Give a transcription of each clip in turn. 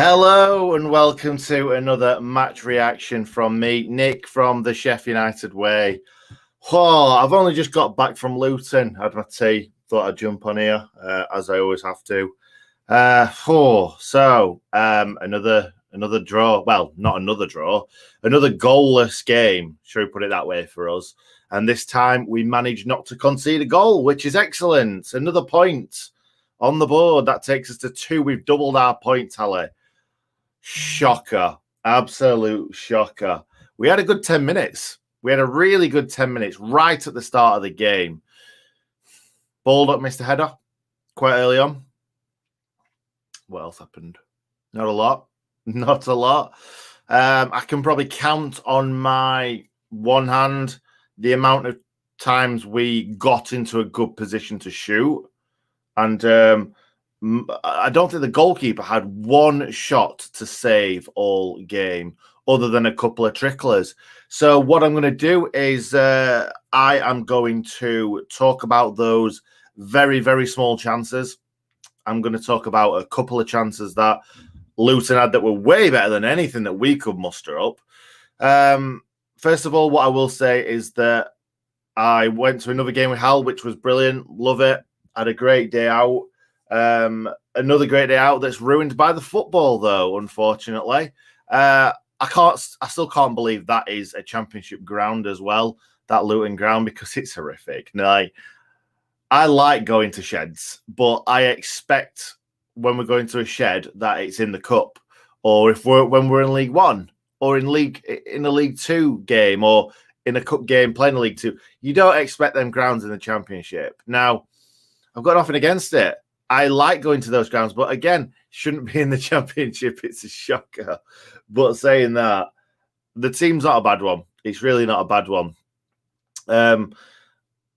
Hello and welcome to another match reaction from me, Nick from the Sheffield United way. Oh, I've only just got back from Luton. Had my tea, thought I'd jump on here as I always have to. Another draw. Well, not another draw, another goalless game. Should we put it that way for us? And this time we managed not to concede a goal, which is excellent. Another point on the board. That takes us to 2. We've doubled our point tally. Shocker. Absolute shocker. We had a good 10 minutes. We had a really good 10 minutes right at the start of the game. Baldock missed a header quite early on. What else happened? Not a lot. Not a lot. I can probably count on my one hand the amount of times we got into a good position to shoot. And I don't think the goalkeeper had one shot to save all game other than a couple of tricklers. So what I'm going to do is I am going to talk about those very, very small chances. I'm going to talk about a couple of chances that Luton had that were way better than anything that we could muster up. First of all, what I will say is that I went to another game with Hal, which was brilliant. Love it. Had a great day out. Another great day out that's ruined by the football, though, unfortunately. I still can't believe that is a championship ground as well, that Luton ground, because it's horrific. Like, I like going to sheds, but I expect when we're going to a shed that it's in the cup, or when we're in League One, or in a League Two game, or in a cup game playing a League Two. You don't expect them grounds in the championship. Now, I've got nothing against it. I like going to those grounds, but again, shouldn't be in the championship. It's a shocker. But saying that, the team's not a bad one. It's really not a bad one.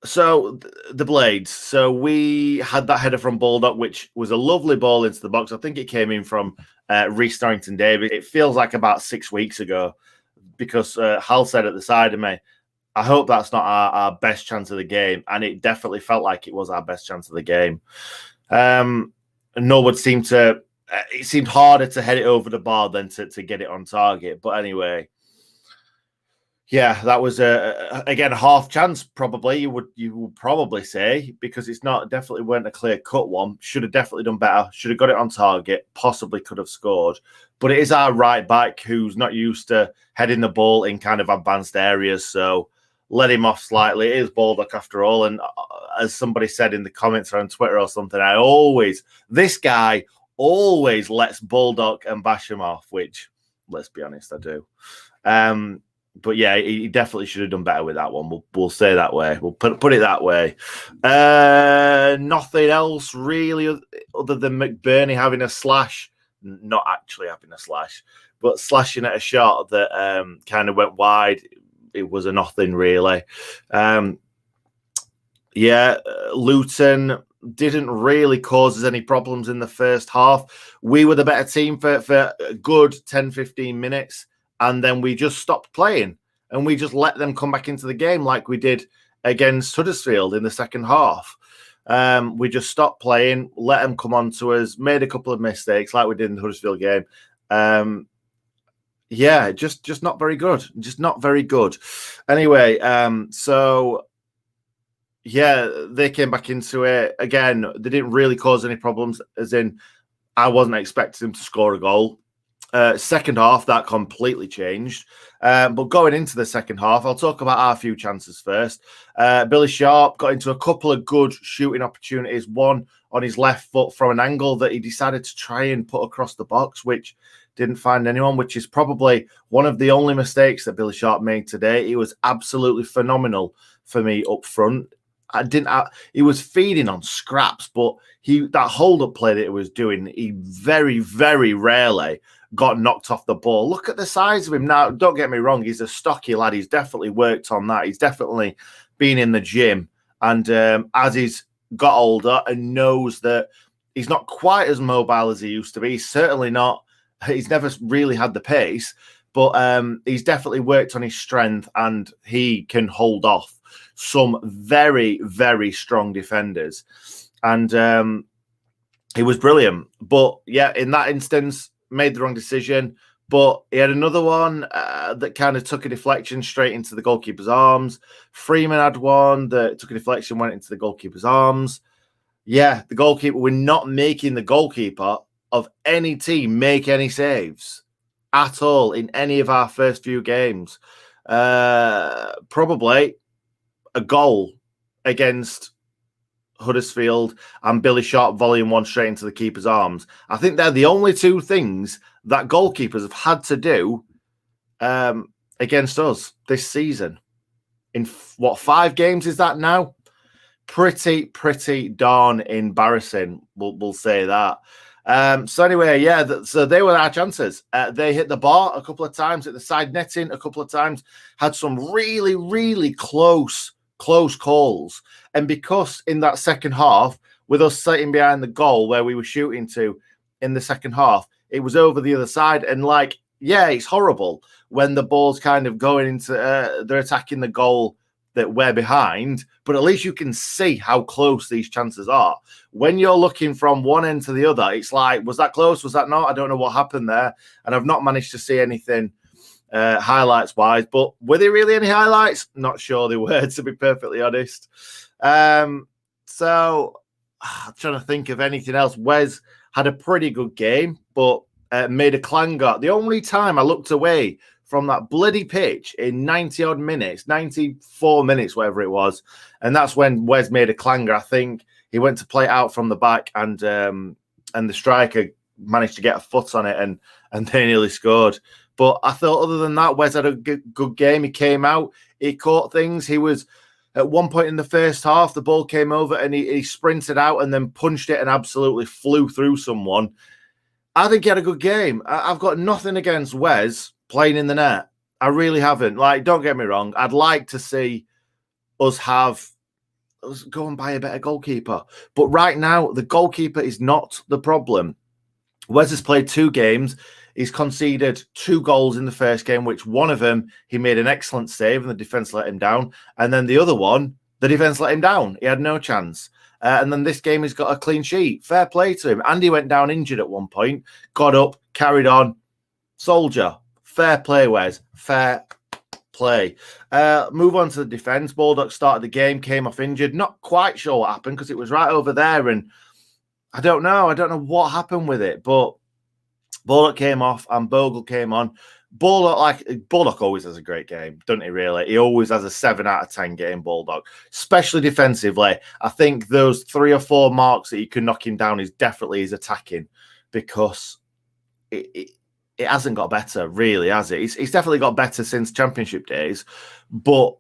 So the Blades. So we had that header from Baldock, which was a lovely ball into the box. I think it came in from Rhys David. It feels like about 6 weeks ago, because Hal said at the side of me, I hope that's not our best chance of the game. And it definitely felt like it was our best chance of the game. Norwood seemed to, it seemed harder to head it over the bar than to get it on target. But anyway, yeah, that was again a half chance. Probably you would probably say, because it's definitely weren't a clear cut one. Should have definitely done better. Should have got it on target. Possibly could have scored. But it is our right back who's not used to heading the ball in kind of advanced areas. So let him off slightly. It is Baldock after all. And as somebody said in the comments or on Twitter or something, this guy always lets Baldock and bash him off, which, let's be honest, I do. But yeah, he definitely should have done better with that one. We'll say that way. We'll put it that way. Nothing else really other than McBurney having a slash. Not actually having a slash, but slashing at a shot that kind of went wide. It was a nothing really. Luton didn't really cause us any problems in the first half. We were the better team for a good 10-15 minutes, and then we just stopped playing and we just let them come back into the game like we did against Huddersfield in the second half. We just stopped playing, let them come on to us, made a couple of mistakes like we did in the Huddersfield game. Just not very good. Just not very good. Anyway, they came back into it. Again, they didn't really cause any problems, as in I wasn't expecting them to score a goal. Second half, that completely changed. But going into the second half, I'll talk about our few chances first. Billy Sharp got into a couple of good shooting opportunities, one on his left foot from an angle that he decided to try and put across the box, which didn't find anyone, which is probably one of the only mistakes that Billy Sharp made today. He was absolutely phenomenal for me up front. He was feeding on scraps, but that hold-up play that he was doing, he very, very rarely got knocked off the ball. Look at the size of him now. Don't get me wrong, he's a stocky lad. He's definitely worked on that. He's definitely been in the gym. And as he's got older and knows that he's not quite as mobile as he used to be, he's certainly not. He's never really had the pace, but he's definitely worked on his strength, and he can hold off some very, very strong defenders. And he was brilliant. But yeah, in that instance, made the wrong decision. But he had another one that kind of took a deflection straight into the goalkeeper's arms. Freeman had one that took a deflection, went into the goalkeeper's arms. Yeah, the goalkeeper, we're not making the goalkeeper of any team make any saves at all in any of our first few games. Probably a goal against Huddersfield and Billy Sharp volume 1 straight into the keeper's arms. I think they're the only two things that goalkeepers have had to do against us this season. In what, 5 games is that now? Pretty darn embarrassing. We'll say that. So anyway, yeah, so they were our chances. They hit the bar a couple of times, hit the side netting a couple of times, had some really close calls. And because in that second half, with us sitting behind the goal where we were shooting to in the second half, it was over the other side. And like, yeah, it's horrible when the ball's kind of going into, they're attacking the goal that we're behind, but at least you can see how close these chances are. When you're looking from one end to the other, it's like, was that close? Was that not? I don't know what happened there. And I've not managed to see anything highlights-wise, but were there really any highlights? Not sure they were, to be perfectly honest. So I'm trying to think of anything else. Wes had a pretty good game, but made a clanger. The only time I looked away from that bloody pitch in 90-odd minutes, 94 minutes, whatever it was, and that's when Wes made a clanger. I think he went to play it out from the back, and the striker managed to get a foot on it, and they nearly scored. But I thought other than that, Wes had a good game. He came out, he caught things. He was, at one point in the first half, the ball came over and he sprinted out and then punched it and absolutely flew through someone. I think he had a good game. I've got nothing against Wes playing in the net. I really haven't. Like, don't get me wrong. I'd like to see us go and buy a better goalkeeper. But right now, the goalkeeper is not the problem. Wes has played 2 games. He's conceded 2 goals in the first game, which one of them, he made an excellent save and the defence let him down. And then the other one, the defence let him down. He had no chance. And then this game, he's got a clean sheet. Fair play to him. Andy went down injured at one point, got up, carried on. Soldier. Fair play, Wes. Fair play. Move on to the defence. Baldock started the game, came off injured. Not quite sure what happened because it was right over there. And I don't know. I don't know what happened with it. But Baldock came off and Bogle came on. Baldock always has a great game, doesn't he, really? He always has a 7 out of 10 game, Baldock. Especially defensively. I think those 3 or 4 marks that you can knock him down is definitely his attacking, because it hasn't got better, really, has it? It's definitely got better since championship days. But,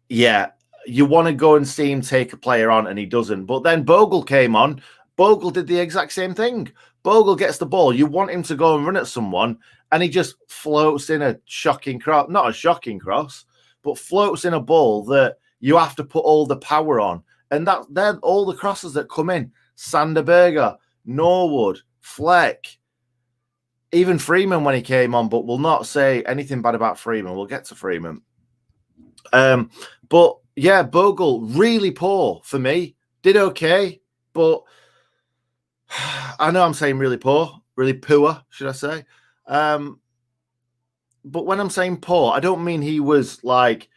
yeah, you want to go and see him take a player on, and he doesn't. But then Bogle came on. Bogle did the exact same thing. Bogle gets the ball. You want him to go and run at someone, and he just floats in a shocking cross. Not a shocking cross, but floats in a ball that you have to put all the power on. And they're all the crosses that come in. Sanderberger, Norwood, Fleck, even Freeman when he came on, but we'll not say anything bad about Freeman. We'll get to Freeman. But, yeah, Bogle, really poor for me. Did okay, but I know I'm saying really poor, should I say. But when I'm saying poor, I don't mean he was like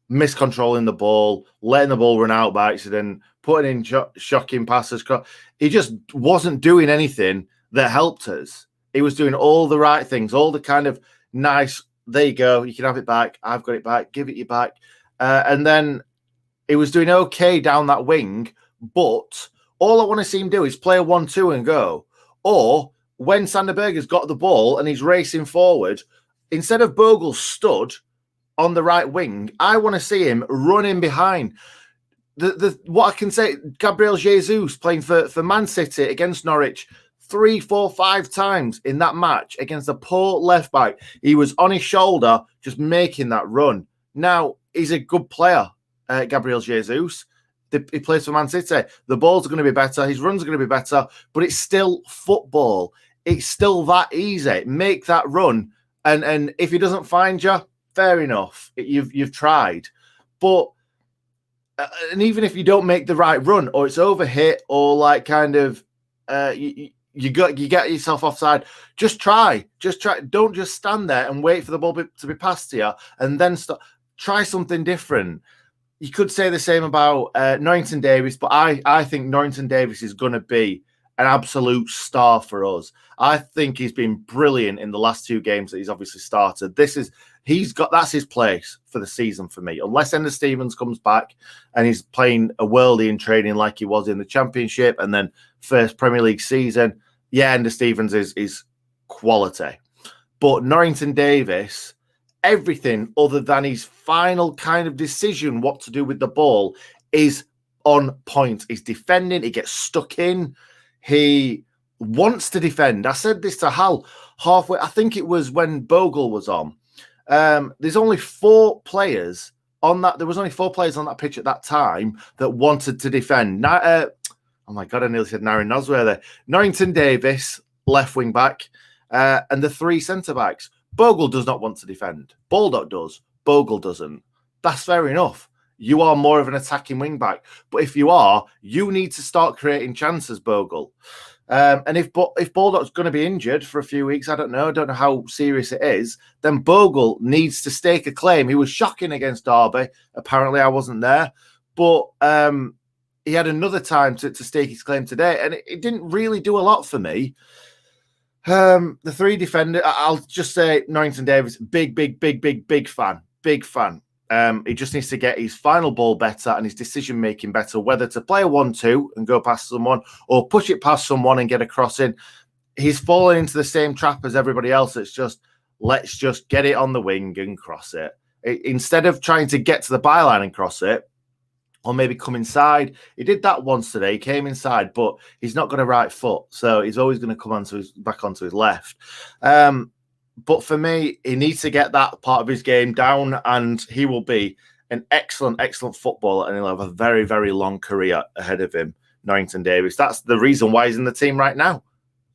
miscontrolling the ball, letting the ball run out by accident, putting in shocking passes. He just wasn't doing anything that helped us. He was doing all the right things, all the kind of nice, there you go, you can have it back, I've got it back, give it you back. And then he was doing okay down that wing, but all I want to see him do is play a 1-2 and go. Or when Sanderberger's got the ball and he's racing forward, instead of Bogle stood on the right wing, I want to see him running behind. What I can say, Gabriel Jesus playing for Man City against Norwich 3, 4, 5 times in that match against a poor left back. He was on his shoulder just making that run. Now, he's a good player, Gabriel Jesus. He plays for Man City. The balls are going to be better. His runs are going to be better. But it's still football. It's still that easy. Make that run. And if he doesn't find you, fair enough. You've tried. But and even if you don't make the right run, or it's overhit, or like kind of you get yourself offside. Just try. Don't just stand there and wait for the ball to be passed to you and then stop. Try something different. You could say the same about Norrington Davis, but I think Norrington Davis is going to be an absolute star for us. I think he's been brilliant in the last 2 games that he's obviously started. That's his place for the season for me. Unless Ender Stevens comes back and he's playing a worldie in training like he was in the Championship and then first Premier League season, yeah, Ender Stevens is quality. But Norrington Davis, everything other than his final kind of decision what to do with the ball is on point. He's defending, he gets stuck in, he wants to defend. I said this to Hal halfway, I think it was when Bogle was on. There's only 4 players on that. There was only 4 players on that pitch at that time that wanted to defend. Oh my God, I nearly said Naryn Nosworthy. Norrington Davis, left wing back, and the 3 centre backs. Bogle does not want to defend. Baldock does. Bogle doesn't. That's fair enough. You are more of an attacking wing back. But if you are, you need to start creating chances, Bogle. And if Baldock's going to be injured for a few weeks, I don't know how serious it is, then Bogle needs to stake a claim. He was shocking against Derby. Apparently, I wasn't there. But he had another time to stake his claim today, and it didn't really do a lot for me. The 3 defenders, I'll just say Norrington Davis, big fan. He just needs to get his final ball better and his decision-making better, whether to play a 1-2 and go past someone or push it past someone and get a cross in. He's fallen into the same trap as everybody else. It's just, let's just get it on the wing and cross it. Instead of trying to get to the byline and cross it, or maybe come inside. He did that once today. He came inside, but he's not got a right foot, so he's always going to come back onto his left. But for me, he needs to get that part of his game down, and he will be an excellent footballer, and he'll have a very, very long career ahead of him, Norrington Davis. That's the reason why he's in the team right now.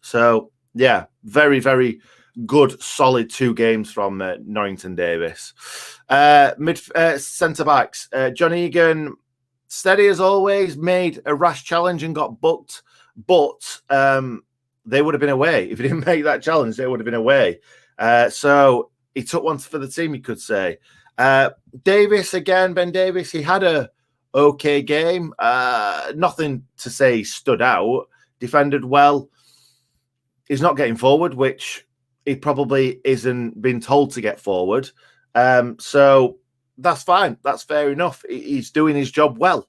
So, yeah, very, very good, solid 2 games from Norrington Davis. Centre-backs, John Egan, steady as always, made a rash challenge and got booked, but they would have been away. If he didn't make that challenge, they would have been away. So he took one for the team, you could say. Davis, again, Ben Davis, he had a okay game. Nothing to say stood out. Defended well. He's not getting forward, which he probably isn't been told to get forward. So that's fine. That's fair enough. He's doing his job well.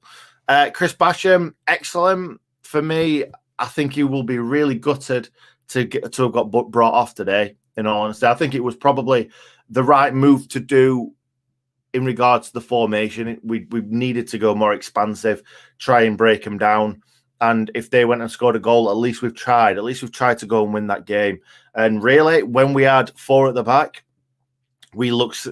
Chris Basham, excellent. For me, I think he will be really gutted to have got brought off today, in all honesty. I think it was probably the right move to do in regards to the formation. We needed to go more expansive, try and break them down. And if they went and scored a goal, at least we've tried. At least we've tried to go and win that game. And really, when we had 4 at the back, we looked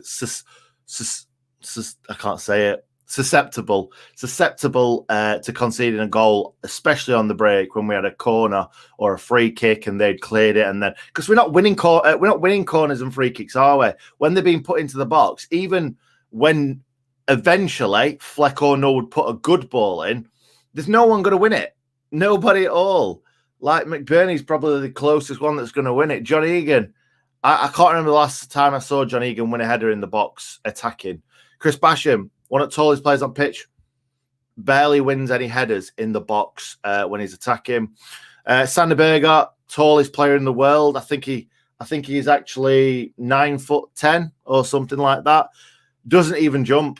susceptible to conceding a goal, especially on the break when we had a corner or a free kick and they'd cleared it. And then, because we're not winning corners and free kicks, are we? When they're being put into the box, even when eventually Fleck or no would put a good ball in, there's no one going to win it. Nobody at all. Like McBurney's probably the closest one that's going to win it. John Egan, I can't remember the last time I saw John Egan win a header in the box attacking. Chris Basham, one of the tallest players on pitch, barely wins any headers in the box when he's attacking. Sander Berger, tallest player in the world. I think he is actually 9'10" or something like that. Doesn't even jump.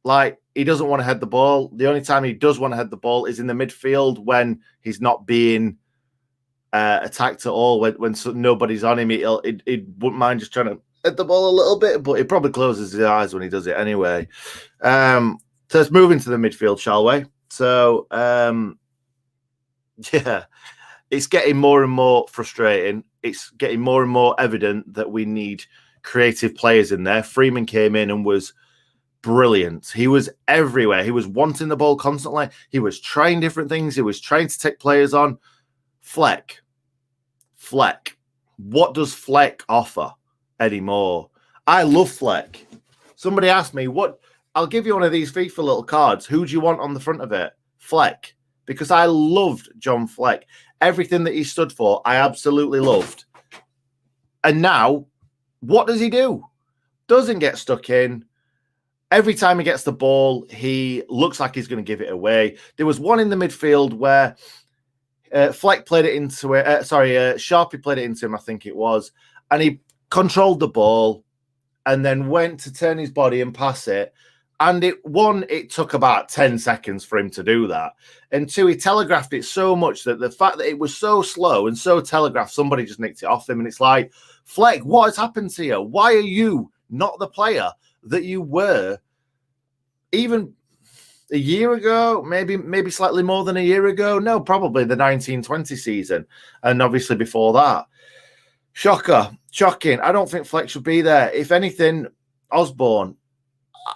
Like, he doesn't want to head the ball. The only time he does want to head the ball is in the midfield when he's not being attacked at all. When nobody's on him, he wouldn't mind just trying to head the ball a little bit, but he probably closes his eyes when he does it anyway. So let's move into the midfield, shall we? So, yeah, it's getting more and more frustrating. It's getting more and more evident that we need creative players in there. Freeman came in and was brilliant. He was everywhere. He was wanting the ball constantly. He was trying different things. He was trying to take players on. Fleck. What does Fleck offer anymore? I love Fleck. Somebody asked me, I'll give you one of these FIFA little cards. Who do you want on the front of it? Fleck. because I loved John Fleck. Everything that he stood for, I absolutely loved. And now, what does he do? Doesn't get stuck in. Every time he gets the ball, he looks like he's going to give it away. There was one in the midfield where Fleck played it into it. Sharpie played it into him, I think it was. And he controlled the ball and then went to turn his body and pass it. And it took about 10 seconds for him to do that. And two, he telegraphed it so much that the fact that it was so slow and so telegraphed, somebody just nicked it off him. And it's like, Fleck, what has happened to you? Why are you not the player that you were even a year ago, maybe slightly more than a year ago? No, probably the 1920 season. And obviously before that. Shocking. I don't think Fleck should be there. If anything, Osborne.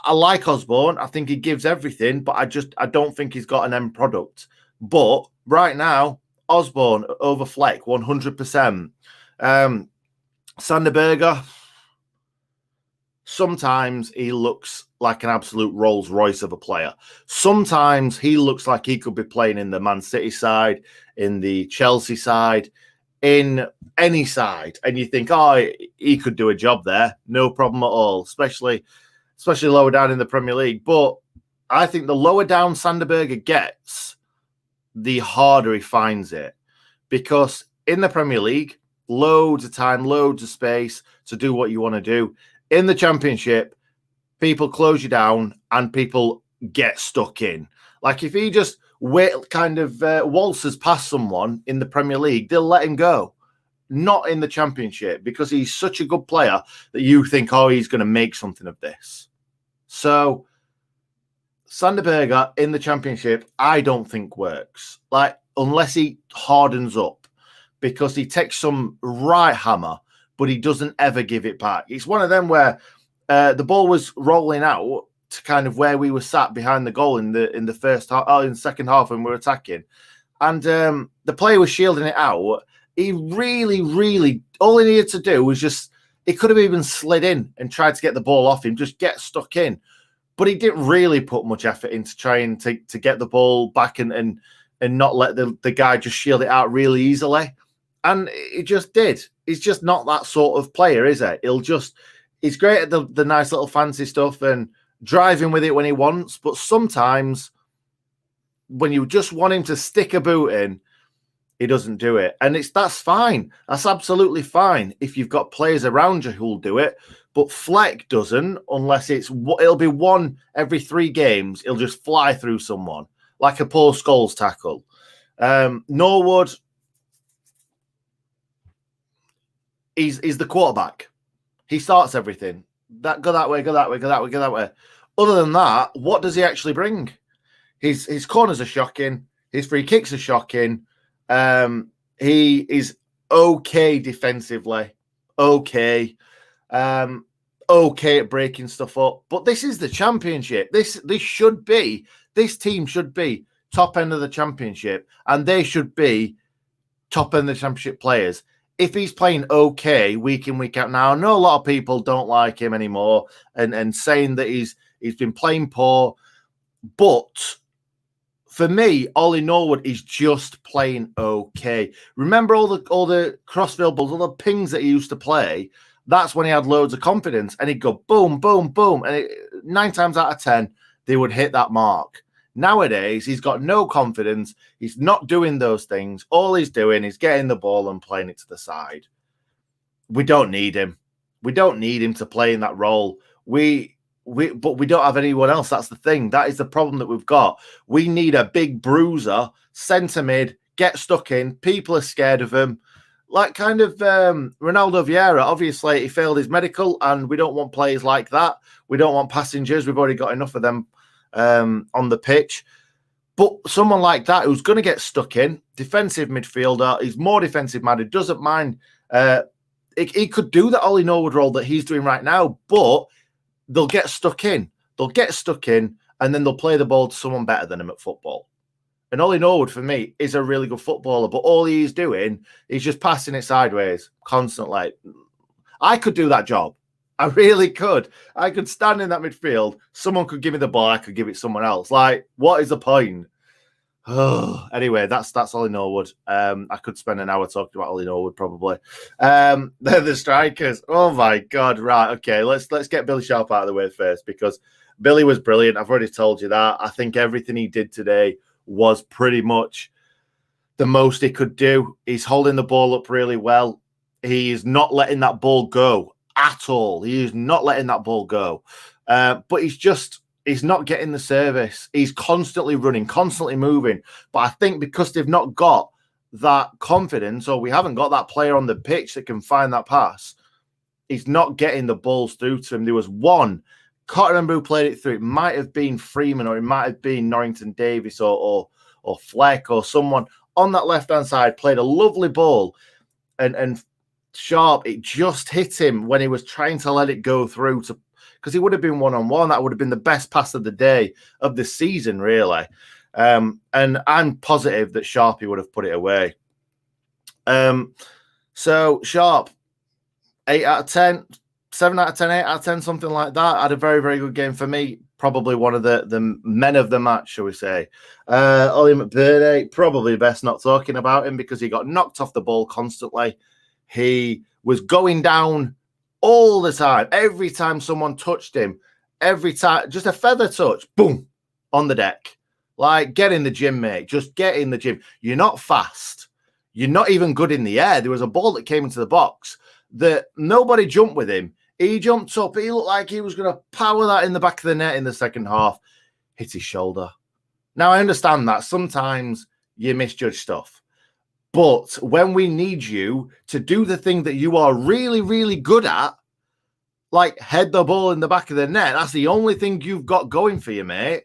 I like Osborne. I think he gives everything, but I don't think he's got an end product. But right now, Osborne over Fleck, 100%. Sander Berge, sometimes he looks like an absolute Rolls Royce of a player. Sometimes he looks like he could be playing in the Man City side, in the Chelsea side, in any side. And you think, oh, he could do a job there. No problem at all, especially lower down in the Premier League. But I think the lower down Sander Berge gets, the harder he finds it. Because in the Premier League, loads of time, loads of space to do what you want to do. In the Championship, people close you down and people get stuck in. Like if he just waltzes past someone in the Premier League, they'll let him go. Not in the Championship, because he's such a good player that you think, oh, he's going to make something of this. So Sander Berge in the Championship, I don't think works. Like, unless he hardens up, because he takes some right hammer, but he doesn't ever give it back. It's one of them where the ball was rolling out to kind of where we were sat behind the goal in the first half, in the second half when we were attacking, and the player was shielding it out. He really, all he needed to do was just, he could have even slid in and tried to get the ball off him, just get stuck in. But he didn't really put much effort into trying to get the ball back and not let the guy just shield it out really easily. And he just did. He's just not that sort of player, is it? He's great at the nice little fancy stuff and driving with it when he wants. But sometimes when you just want him to stick a boot in, he doesn't do it. And that's fine. That's absolutely fine if you've got players around you who'll do it. But Fleck doesn't, unless it'll be one every 3 games. He'll just fly through someone like a Paul Scholes tackle. Norwood, he's the quarterback. He starts everything. Go that way, go that way, go that way, go that way. Other than that, what does he actually bring? His corners are shocking. His free kicks are shocking. He is okay defensively. Okay. Okay at breaking stuff up. But this is the Championship. This team should be top end of the Championship, and they should be top end of the Championship players. If he's playing okay week in, week out now, I know a lot of people don't like him anymore and saying that he's been playing poor. But for me, Ollie Norwood is just playing okay. Remember all the crossfield balls, all the pings that he used to play? That's when he had loads of confidence, and he'd go boom, boom, boom. And 9 times out of 10, they would hit that mark. Nowadays, he's got no confidence. He's not doing those things. All he's doing is getting the ball and playing it to the side. We don't need him. We don't need him to play in that role. But we don't have anyone else. That's the thing. That is the problem that we've got. We need a big bruiser, centre mid, get stuck in. People are scared of him. Like kind of Ronaldo Vieira. Obviously, he failed his medical, and we don't want players like that. We don't want passengers. We've already got enough of them on the pitch. But someone like that who's going to get stuck in, defensive midfielder, he's more defensive minded, doesn't mind. He could do that Ollie Norwood role that he's doing right now, but they'll get stuck in. They'll get stuck in, and then they'll play the ball to someone better than him at football. And Ollie Norwood, for me, is a really good footballer, but all he's doing is just passing it sideways constantly. I could do that job. I really could. I could stand in that midfield. Someone could give me the ball. I could give it someone else. Like, what is the point? Oh, anyway, that's Ollie Norwood. I could spend an hour talking about Ollie Norwood probably. They're the strikers. Oh my God! Right, okay. Let's get Billy Sharp out of the way first because Billy was brilliant. I've already told you that. I think everything he did today was pretty much the most he could do. He's holding the ball up really well. He's not letting that ball go at all. He is not letting that ball go. But he's not getting the service. He's constantly running, constantly moving. But I think because they've not got that confidence, or we haven't got that player on the pitch that can find that pass, he's not getting the balls through to him. There was one, can't remember who played it through. It might have been Freeman, or it might have been Norrington Davis, or Fleck, or someone on that left-hand side played a lovely ball, and Sharp, it just hit him when he was trying to let it go through to, because he would have been one-on-one. That would have been the best pass of the day, of the season, really. And I'm positive that Sharpie would have put it away. So Sharp, 8 out of 10, 7 out of 10, 8 out of 10, something like that. Had a very, very good game for me. Probably one of the men of the match, shall we say. Ollie McBurney, probably best not talking about him because he got knocked off the ball constantly. He was going down all the time. Every time someone touched him, every time, just a feather touch, boom, on the deck. Like, get in the gym, mate. Just get in the gym. You're not fast. You're not even good in the air. There was a ball that came into the box that nobody jumped with him. He jumped up. He looked like he was going to power that in the back of the net in the second half. Hit his shoulder. Now, I understand that sometimes you misjudge stuff. But when we need you to do the thing that you are really, really good at, like head the ball in the back of the net, that's the only thing you've got going for you, mate,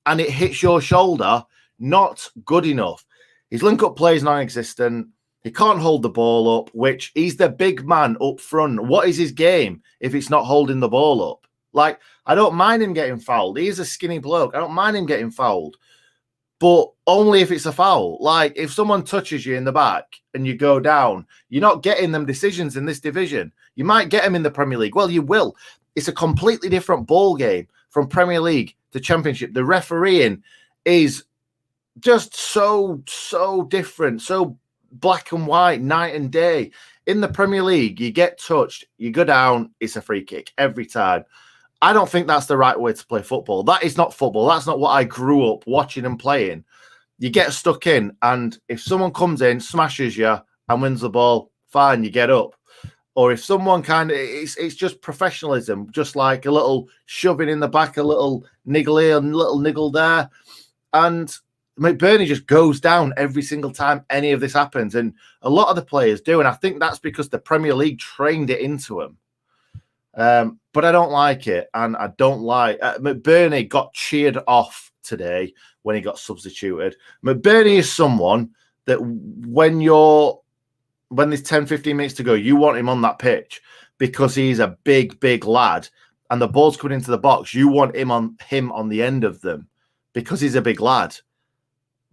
and it hits your shoulder, not good enough. His link-up play is non-existent. He can't hold the ball up, which he's the big man up front. What is his game if it's not holding the ball up? Like, I don't mind him getting fouled. He's a skinny bloke. I don't mind him getting fouled. But only if it's a foul. Like, if someone touches you in the back and you go down, you're not getting them decisions in this division. You might get them in the Premier League. Well, you will. It's a completely different ball game from Premier League to Championship. The refereeing is just so different, so black and white, night and day. In the Premier League, you get touched, you go down, it's a free kick every time. I don't think that's the right way to play football. That is not football. That's not what I grew up watching and playing. You get stuck in, and if someone comes in, smashes you, and wins the ball, fine, you get up. Or if someone it's just professionalism, just like a little shoving in the back, a little niggle here, and a little niggle there. And McBurney just goes down every single time any of this happens. And a lot of the players do. And I think that's because the Premier League trained it into them. But I don't like it. And I don't like... McBurney got cheered off today when he got substituted. McBurney is someone that when there's 10, 15 minutes to go, you want him on that pitch because he's a big lad and the ball's coming into the box. You want him on the end of them because he's a big lad.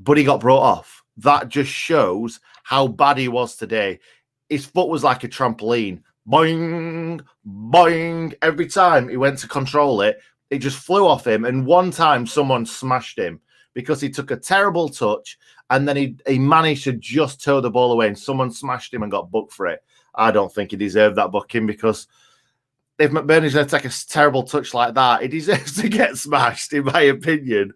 But he got brought off. That just shows how bad he was today. His foot was like a trampoline. Boing, boing. Every time he went to control it, it just flew off him. And one time someone smashed him because he took a terrible touch and then he managed to just toe the ball away and someone smashed him and got booked for it. I don't think he deserved that booking because if McBurney's going to take a terrible touch like that, he deserves to get smashed, in my opinion.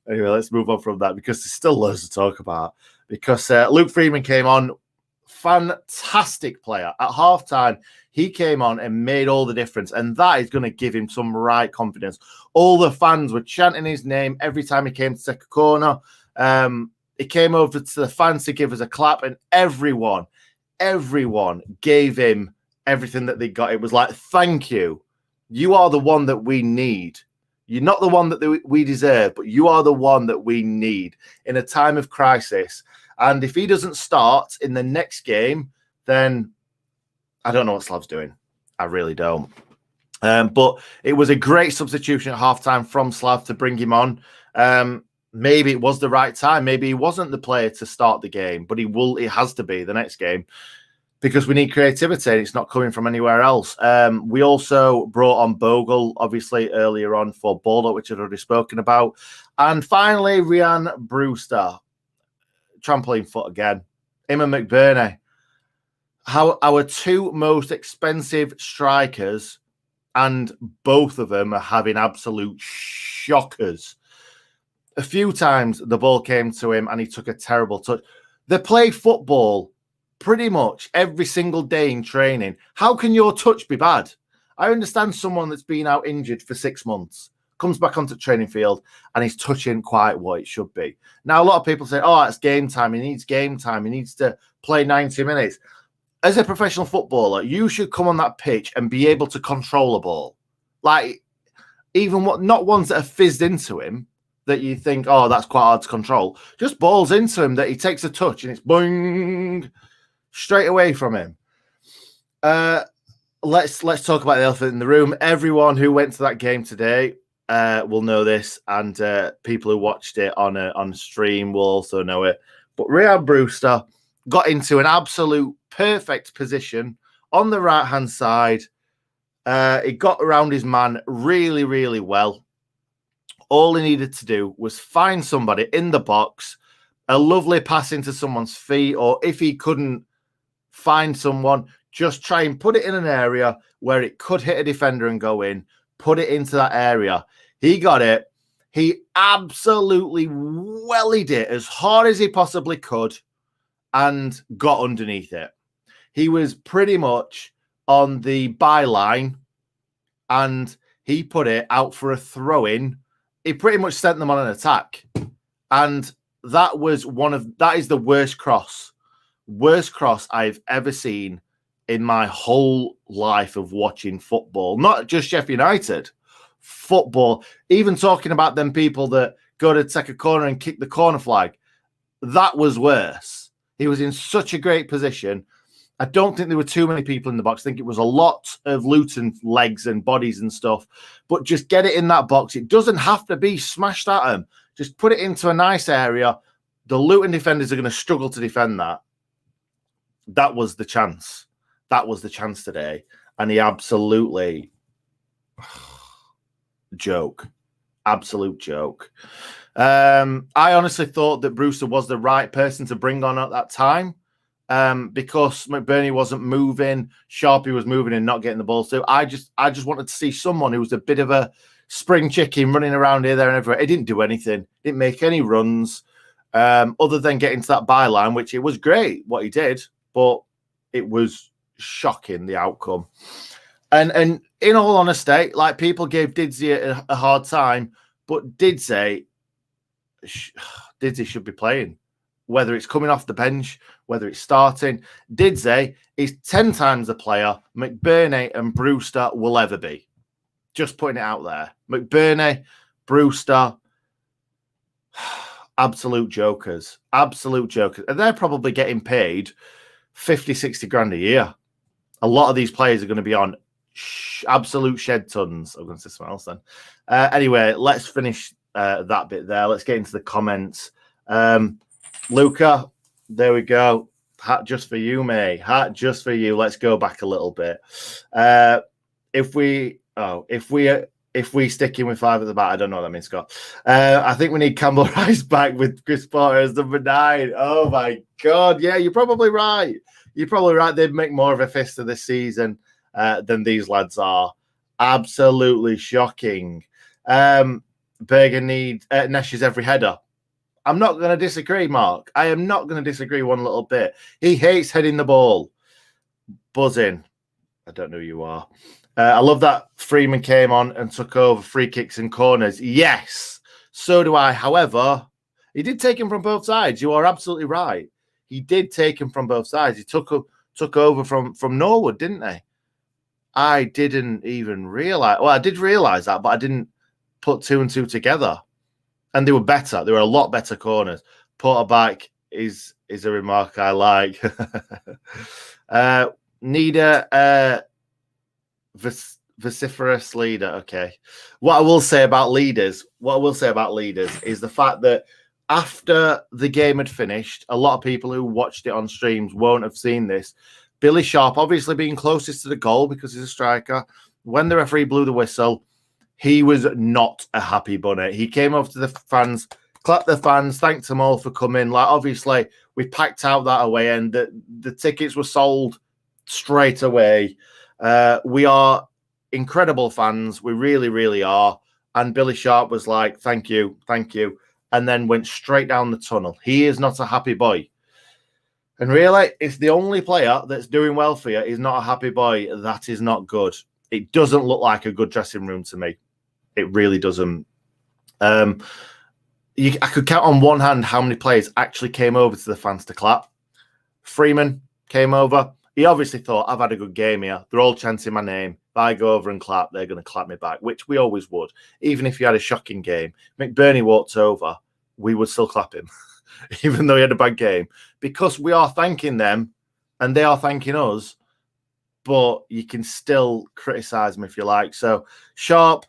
Anyway, let's move on from that because there's still loads to talk about. Because Luke Freeman came on, fantastic player. At halftime, he came on and made all the difference. And that is going to give him some right confidence. All the fans were chanting his name every time he came to take a corner. He came over to the fans to give us a clap. And everyone gave him everything that they got. It was like, thank you. You are the one that we need. You're not the one that we deserve, but you are the one that we need in a time of crisis. And if he doesn't start in the next game, then I don't know what Slav's doing. I really don't. But it was a great substitution at halftime from Slav to bring him on. Maybe it was the right time. Maybe he wasn't the player to start the game, but he has to be the next game. Because we need creativity and it's not coming from anywhere else. We also brought on Bogle, obviously, earlier on for Boulder, which I've already spoken about. And finally, Ryan Brewster. Trampoline foot again. Him and McBurney. How our two most expensive strikers, and both of them are having absolute shockers. A few times the ball came to him and he took a terrible touch. They play football pretty much every single day in training. How can your touch be bad? I understand someone that's been out injured for 6 months, comes back onto the training field and he's touching quite what it should be. Now, a lot of people say, oh, it's game time. He needs game time. He needs to play 90 minutes. As a professional footballer, you should come on that pitch and be able to control a ball. Like, even not ones that are fizzed into him that you think, oh, that's quite hard to control. Just balls into him that he takes a touch and it's boing straight away from him. Let's talk about the elephant in the room. Everyone who went to that game today will know this, and people who watched it on stream will also know it. But Ryan Brewster got into an absolute perfect position on the right-hand side. He got around his man really, really well. All he needed to do was find somebody in the box, a lovely pass into someone's feet, or if he couldn't find someone, just try and put it in an area where it could hit a defender and go in, put it into that area. He got it. He absolutely wellied it as hard as he possibly could and got underneath it. He was pretty much on the byline and he put it out for a throw-in. He pretty much sent them on an attack. And that is the worst cross I've ever seen in my whole life of watching football. Not just Sheffield United, football. Even talking about them people that go to take a corner and kick the corner flag. That was worse. He was in such a great position. I don't think there were too many people in the box. I think it was a lot of Luton legs and bodies and stuff. But just get it in that box. It doesn't have to be smashed at him. Just put it into a nice area. The Luton defenders are going to struggle to defend that. That was the chance. That was the chance today. And he absolutely... joke. Absolute joke. I honestly thought that Brewster was the right person to bring on at that time. Because McBurney wasn't moving, Sharpie was moving and not getting the ball. So I just wanted to see someone who was a bit of a spring chicken running around here, there, and everywhere. He didn't do anything. Didn't make any runs, other than getting to that byline, which it was great what he did, but it was shocking the outcome. And in all honesty, like, people gave 𝐍𝐸𝐫𝐍 a hard time, but 𝐍𝐸𝐫𝐍 should be playing. Whether it's coming off the bench, whether it's starting, 𝐍𝐸𝐫𝐍 is 10 times the player McBurney and Brewster will ever be. Just putting it out there. McBurney, Brewster, absolute jokers. Absolute jokers. And they're probably getting paid 50, 60 grand a year. A lot of these players are going to be on absolute shed tons. I'm going to say something else then. Anyway, let's finish that bit there. Let's get into the comments. Luca, there we go. Hat just for you, mate. Hat just for you. Let's go back a little bit. If we stick in with 5 at the back, I don't know what that means, Scott. I think we need Campbell Rice back with Chris Porter as number 9. Oh my God. Yeah, you're probably right. You're probably right. They'd make more of a fist of this season than these lads are. Absolutely shocking. Berger Nesh's every header. I'm not going to disagree, Mark. I am not going to disagree one little bit. He hates heading the ball. Buzzing. I don't know who you are. I love that Freeman came on and took over free kicks and corners. Yes, so do I. However, he did take him from both sides. You are absolutely right. He did take him from both sides. He took over from Norwood, didn't he? I didn't even realise. Well, I did realise that, but I didn't put 2 and 2 together. And they were better. They were a lot better corners. Porterback is a remark I like. Need a vociferous leader. Okay. What I will say about leaders is the fact that after the game had finished, a lot of people who watched it on streams won't have seen this. Billy Sharp, obviously being closest to the goal because he's a striker, when the referee blew the whistle, He was not a happy bunny. He came over to the fans, clapped the fans, thanked them all for coming. Like, obviously, we packed out that away end. The tickets were sold straight away. We are incredible fans. We really, really are. And Billy Sharp was like, thank you, and then went straight down the tunnel. He is not a happy boy. And really, if the only player that's doing well for you is not a happy boy, that is not good. It doesn't look like a good dressing room to me. It really doesn't. I could count on one hand how many players actually came over to the fans to clap. Freeman came over. He obviously thought, I've had a good game here. They're all chanting my name. If I go over and clap, they're going to clap me back, which we always would. Even if you had a shocking game. McBurney walked over, we would still clap him, even though he had a bad game, because we are thanking them and they are thanking us, but you can still criticise them if you like. So, Sharp,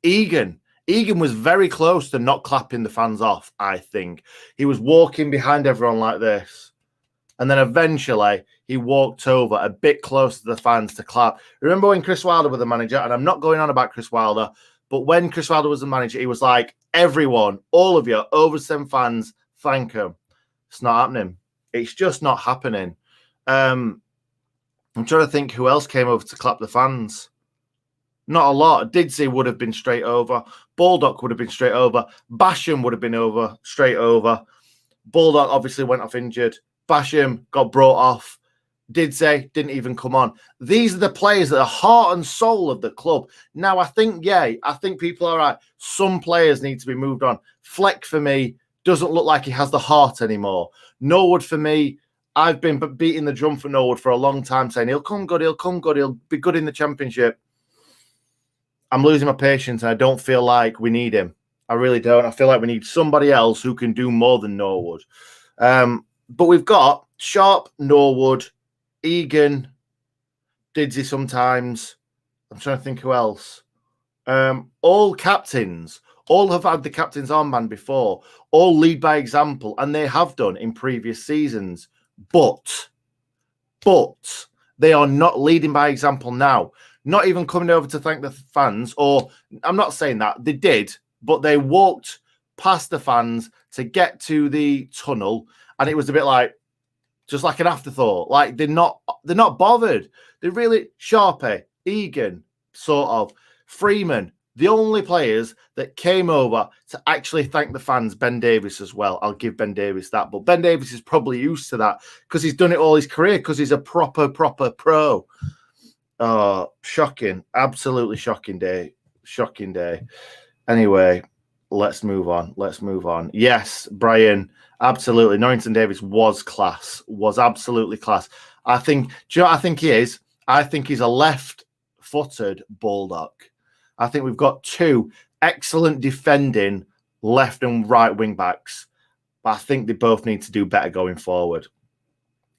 Egan was very close to not clapping the fans off, I think. He was walking behind everyone like this. And then eventually he walked over a bit close to the fans to clap. Remember when Chris Wilder was the manager? And I'm not going on about Chris Wilder, but when Chris Wilder was the manager, he was like, everyone, all of you, over 7 fans, thank him. It's not happening. It's just not happening. I'm trying to think who else came over to clap the fans. Not a lot. Didsey would have been straight over. Baldock would have been straight over. Basham would have been over, straight over. Baldock obviously went off injured. Basham got brought off. Didsey didn't even come on. These are the players that are heart and soul of the club. Now, I think people are right. Some players need to be moved on. Fleck, for me, doesn't look like he has the heart anymore. Norwood, for me, I've been beating the drum for Norwood for a long time, saying he'll come good, he'll be good in the Championship. I'm losing my patience, and I don't feel like we need him. I really don't. I feel like we need somebody else who can do more than Norwood. But we've got Sharp, Norwood, Egan, Didsey sometimes. I'm trying to think who else. All captains. All have had the captain's armband before. All lead by example, and they have done in previous seasons. But they are not leading by example now. Not even coming over to thank the fans, or I'm not saying that. They did, but they walked past the fans to get to the tunnel, and it was a bit like, just like an afterthought. Like, they're not bothered. They're really Sharpie, Egan, sort of, Freeman. The only players that came over to actually thank the fans, Ben Davies as well. I'll give Ben Davies that. But Ben Davies is probably used to that because he's done it all his career, because he's a proper pro. Oh, shocking. Absolutely shocking day. Shocking day. Anyway, let's move on. Yes, Brian, absolutely. Norrington Davis was class. Was absolutely class. I think, do you know what I think he is? I think he's a left-footed bulldog. I think we've got 2 excellent defending left and right wing backs, but I think they both need to do better going forward.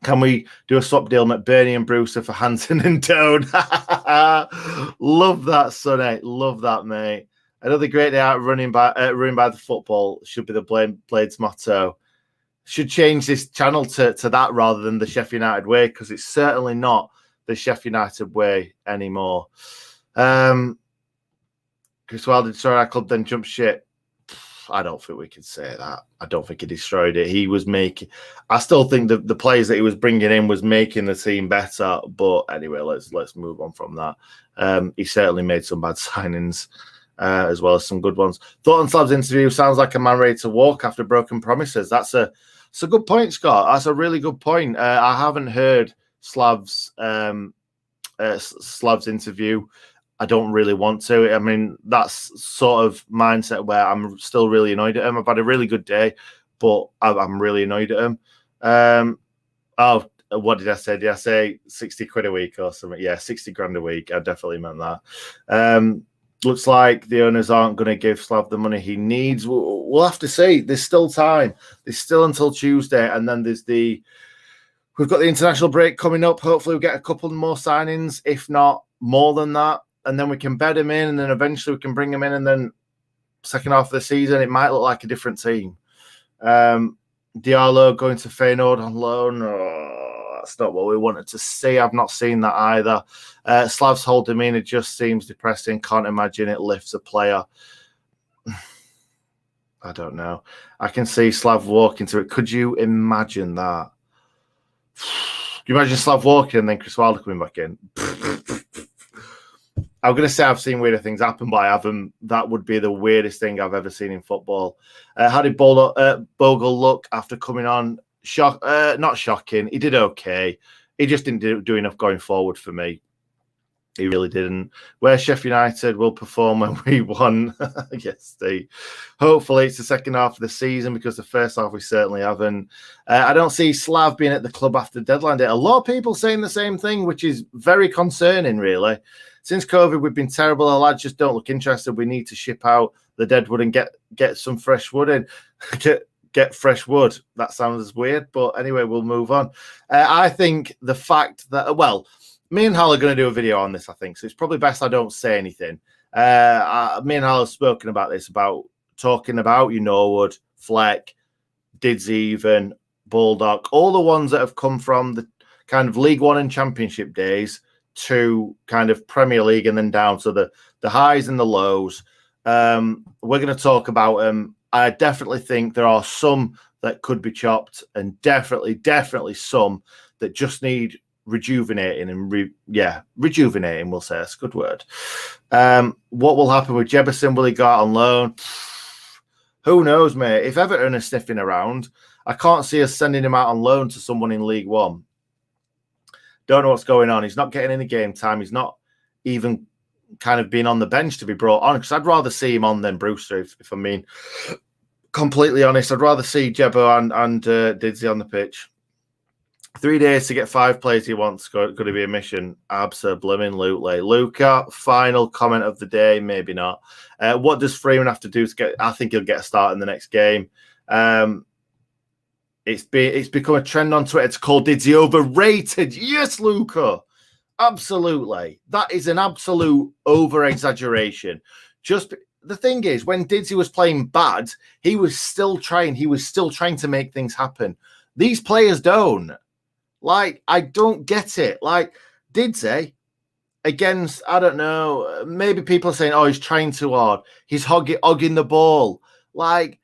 Can we do a swap deal, McBurney and Brewster for Hansen and Toad? Love that, Sonny. Love that, mate. Another great day out ruined by the football should be the Blades motto. Should change this channel to that rather than the Sheffield United way, because it's certainly not the Sheffield United way anymore. Chris Wilder destroyed our club, then jumped shit. I don't think we can say that. I don't think he destroyed it. He was making. I still think the players that he was bringing in was making the team better. But anyway, let's move on from that. He certainly made some bad signings, as well as some good ones. Thought on Slav's interview sounds like a man ready to walk after broken promises. That's a good point, Scott. That's a really good point. I haven't heard Slav's interview. I don't really want to. I mean, that's sort of mindset where I'm still really annoyed at him. I've had a really good day, but I'm really annoyed at him. What did I say? Did I say 60 quid a week or something? Yeah, 60 grand a week. I definitely meant that. Looks like the owners aren't going to give Slav the money he needs. We'll have to see. There's still time. There's still until Tuesday, and then we've got the international break coming up. Hopefully we'll get a couple more signings, if not more than that. And then we can bed him in, and then eventually we can bring him in, and then second half of the season, it might look like a different team. Diallo going to Feyenoord on loan. That's not what we wanted to see. I've not seen that either. Slav's whole demeanour just seems depressing. Can't imagine it lifts a player. I don't know. I can see Slav walking to it. Could you imagine that? Can you imagine Slav walking and then Chris Wilder coming back in? I'm going to say I've seen weirder things happen, but I haven't. That would be the weirdest thing I've ever seen in football. How did Bogle look after coming on? Not shocking. He did okay. He just didn't do enough going forward for me. He really didn't. Where Sheffield United will perform when we won. Yes, Steve. Hopefully it's the second half of the season, because the first half we certainly haven't. I don't see Slav being at the club after deadline day. A lot of people saying the same thing, which is very concerning, really. Since COVID, we've been terrible. Our lads just don't look interested. We need to ship out the dead wood and get some fresh wood in. Get fresh wood. That sounds weird, but anyway, we'll move on. I think the fact that, well, me and Hal are going to do a video on this, I think, so it's probably best I don't say anything. Me and Hal have spoken about this, about talking about, Wood, Fleck, Dids even, Bulldog, all the ones that have come from the kind of League One and Championship days to kind of Premier League and then down to the highs and the lows. We're going to talk about them. I definitely think there are some that could be chopped, and definitely some that just need rejuvenating and rejuvenating, we'll say. That's a good word. What will happen with Jefferson? Will he go out on loan? Who knows, mate? If Everton are sniffing around, I can't see us sending him out on loan to someone in League One. Don't know what's going on. He's not getting any game time. He's not even kind of being on the bench to be brought on, because I'd rather see him on than Brewster, if I'm being completely honest. I'd rather see Jebbo and Didsy on the pitch. 3 days to get 5 players he wants. Going to be a mission. Absolutely. Luca, final comment of the day. Maybe not. What does Freeman have to do to get? I think he'll get a start in the next game. It's become a trend on Twitter to call Didsy overrated. Yes, Luca. Absolutely. That is an absolute over-exaggeration. Just the thing is, when Didsy was playing bad, he was still trying. He was still trying to make things happen. These players don't. Like, I don't get it. Like, Didsy against, I don't know, maybe people are saying, oh, he's trying too hard. He's hogging the ball. Like,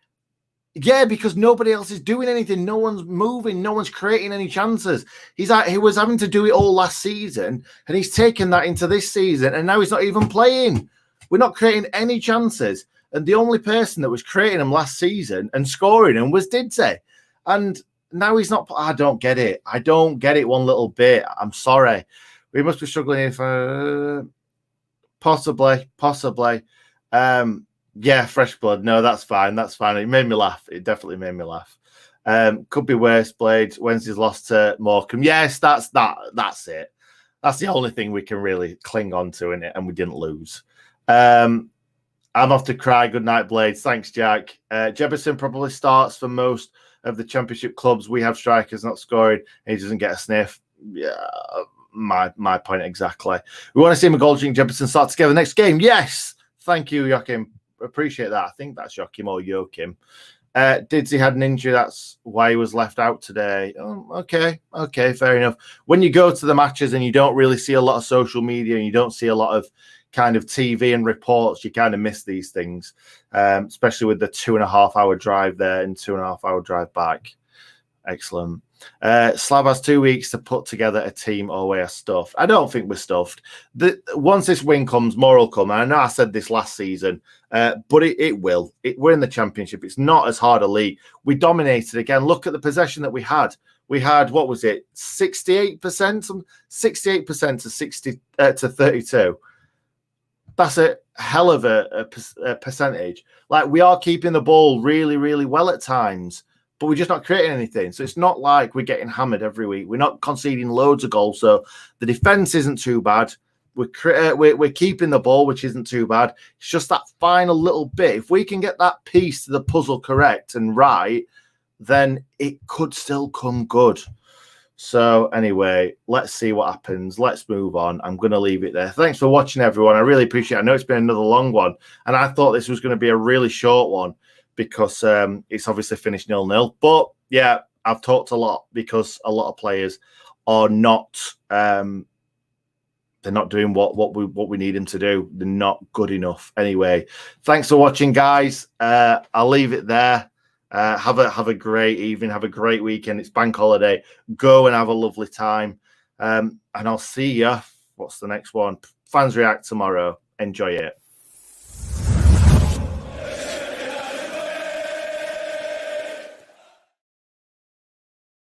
yeah, because nobody else is doing anything. No one's moving. No one's creating any chances. He was having to do it all last season, and he's taken that into this season, and now he's not even playing. We're not creating any chances. And the only person that was creating them last season and scoring them was Didsy. And now he's not. I don't get it. I don't get it one little bit. I'm sorry. We must be struggling if possibly. Yeah, fresh blood. No, that's fine. That's fine. It made me laugh. It definitely made me laugh. Could be worse. Blades. Wednesday's lost to Morecambe. Yes, that's it. That's the only thing we can really cling on to in it, and we didn't lose. I'm off to cry. Good night, Blades. Thanks, Jack. Jefferson probably starts for most of the Championship clubs. We have strikers not scoring, and he doesn't get a sniff. Yeah, my point exactly. We want to see 𝐚𝐽𝐽𝐸 and Jefferson start together next game. Yes, thank you, Joachim. Appreciate that. I think that's Joachim or Joachim. Didsy had an injury. That's why he was left out today. Oh, okay, fair enough. When you go to the matches and you don't really see a lot of social media and you don't see a lot of kind of TV and reports, you kind of miss these things, especially with the 2.5 hour drive there and 2.5 hour drive back. Excellent. Slav has 2 weeks to put together a team, or we're stuffed. I don't think we're stuffed. Once this win comes, more will come. And I know I said this last season, but it will. We're in the Championship. It's not as hard a league. We dominated again. Look at the possession that we had. We had, what was it, 68%? 68% to 60 to 32. That's a hell of a percentage. Like, we are keeping the ball really, really well at times, but we're just not creating anything. So it's not like we're getting hammered every week. We're not conceding loads of goals. So the defense isn't too bad. We're keeping the ball, which isn't too bad. It's just that final little bit. If we can get that piece to the puzzle correct and right, then it could still come good. So anyway, let's see what happens. Let's move on. I'm going to leave it there. Thanks for watching, everyone. I really appreciate it. I know it's been another long one, and I thought this was going to be a really short one because it's obviously finished 0-0. But yeah, I've talked a lot because a lot of players are not. They're not doing what we need them to do. They're not good enough. Anyway, thanks for watching, guys. I'll leave it there. Have a great evening. Have a great weekend. It's bank holiday. Go and have a lovely time. And I'll see you. What's the next one? Fans React tomorrow. Enjoy it.